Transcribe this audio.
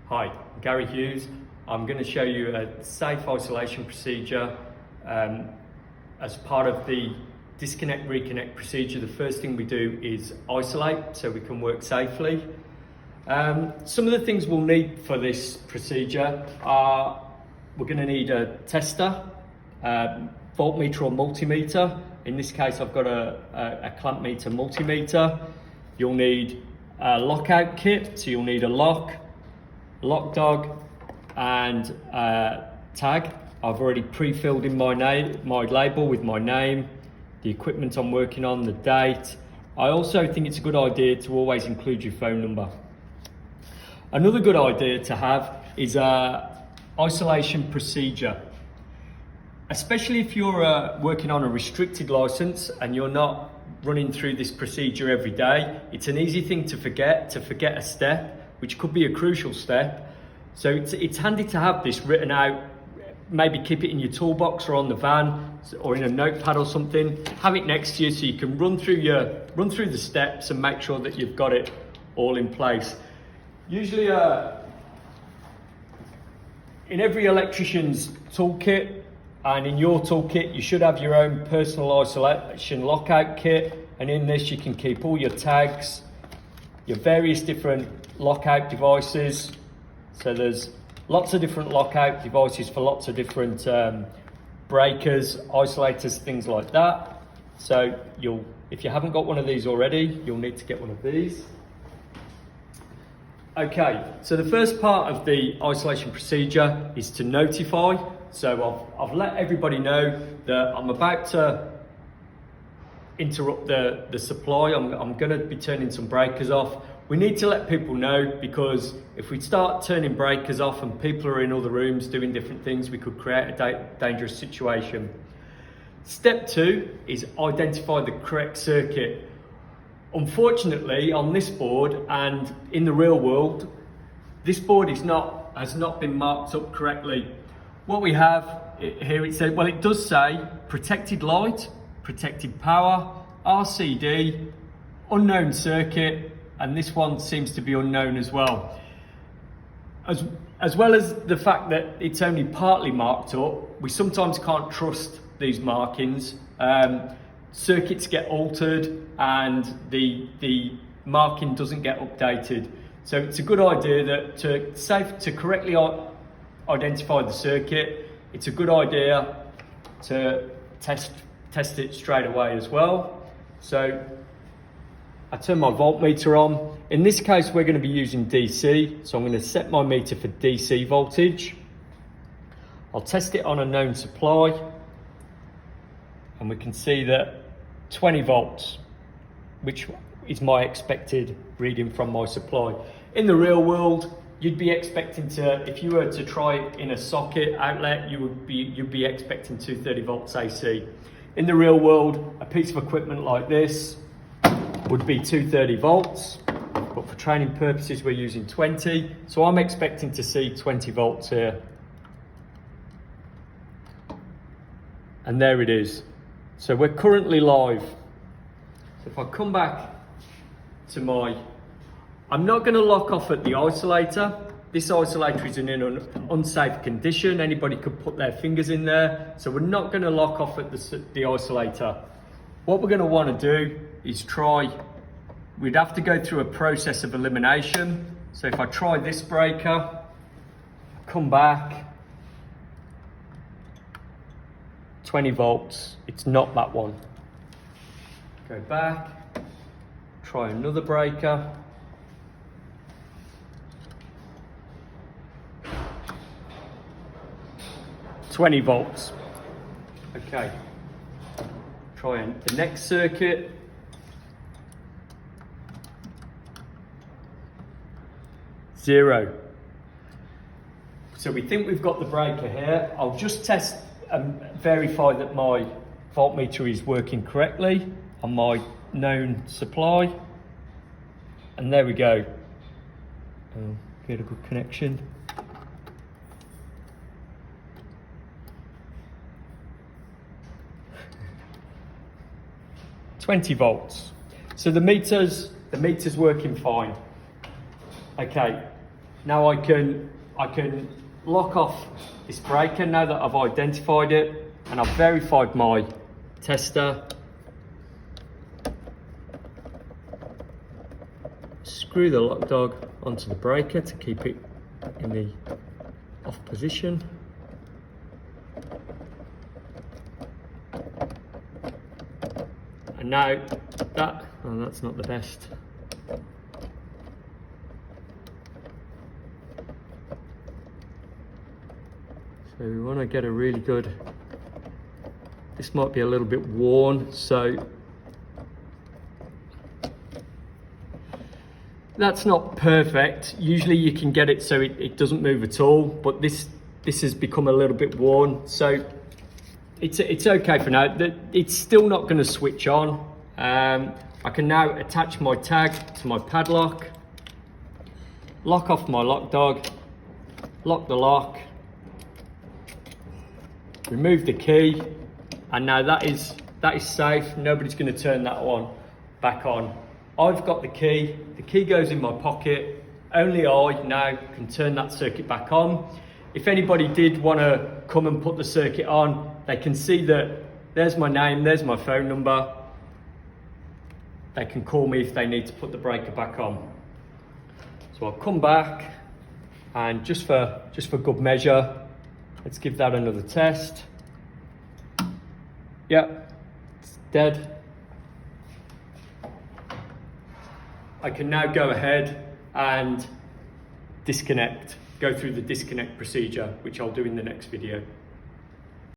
Hi, I'm Gary Hughes. I'm going to show you a safe isolation procedure as part of the disconnect reconnect procedure. The first thing we do is isolate so we can work safely. Some of the things we'll need for this procedure are we're going to need a tester, voltmeter or multimeter. In this case I've got a clamp meter multimeter. You'll need a lockout kit, so you'll need a lock dog and tag. I've already pre-filled in my label with my name, the equipment I'm working on, the date. I also think it's a good idea to always include your phone number. Another good idea to have is a isolation procedure, especially if you're working on a restricted license and you're not running through this procedure every day. It's an easy thing to forget a step, which could be a crucial step. So it's handy to have this written out. Maybe keep it in your toolbox or on the van or in a notepad or something. Have it next to you so you can run through the steps and make sure that you've got it all in place. Usually in every electrician's toolkit and in your toolkit you should have your own personal isolation lockout kit, and in this you can keep all your tags, your various different lockout devices. So there's lots of different lockout devices for lots of different breakers, isolators, things like that. So if you haven't got one of these already, you'll need to get one of these. Okay, so the first part of the isolation procedure is to notify. So I've let everybody know that I'm about to interrupt the supply. I'm going to be turning some breakers off. We need to let people know, because if we start turning breakers off and people are in other rooms doing different things, we could create a dangerous situation. Step 2 is identify the correct circuit. Unfortunately, on this board and in the real world, this board has not been marked up correctly. What we have here, it says, well, it does say protected light, protected power, RCD, unknown circuit, and this one seems to be unknown as well. As well as the fact that it's only partly marked up, we sometimes can't trust these markings. Circuits get altered and the marking doesn't get updated. So it's a good idea that to correctly identify the circuit, it's a good idea to test it straight away as well. So I turn my voltmeter on. In this case, we're going to be using DC, so I'm going to set my meter for DC voltage. I'll test it on a known supply, and we can see that 20 volts, which is my expected reading from my supply. In the real world, you'd be expecting if you were to try it in a socket outlet, you'd be expecting 230 volts AC. In the real world, a piece of equipment like this would be 230 volts, but for training purposes we're using 20, so I'm expecting to see 20 volts here. And there it is. So we're currently live. So if I come back to I'm not going to lock off at the isolator. This isolator is in an unsafe condition. Anybody could put their fingers in there, so we're not going to lock off at the isolator. What we're going to want to do is we'd have to go through a process of elimination. So if I try this breaker, come back, 20 volts, it's not that one. Go back, try another breaker. $20 volts. Okay. Try the next circuit. Zero. So we think we've got the breaker here. I'll just test and verify that my voltmeter is working correctly on my known supply. And there we go. Get a good connection. $20 volts. So the meter's working fine. Okay, Now I can lock off this breaker now that I've identified it and I've verified my tester. Screw the lock dog onto the breaker to keep it in the off position. And now that's not the best. So we want to get a really good, this might be a little bit worn, so that's not perfect. Usually you can get it so it doesn't move at all, but this has become a little bit worn, so it's okay for now. It's still not going to switch on. I can now attach my tag to my padlock, lock off my lock dog, lock the lock, remove the key, and now that is safe. Nobody's going to turn that one back on. I've got the key goes in my pocket. Only I now can turn that circuit back on. If anybody did want to come and put the circuit on, they can see that there's my name, there's my phone number. They can call me if they need to put the breaker back on. So I'll come back, and just for good measure, let's give that another test. Yep, it's dead. I can now go ahead and disconnect, go through the disconnect procedure, which I'll do in the next video.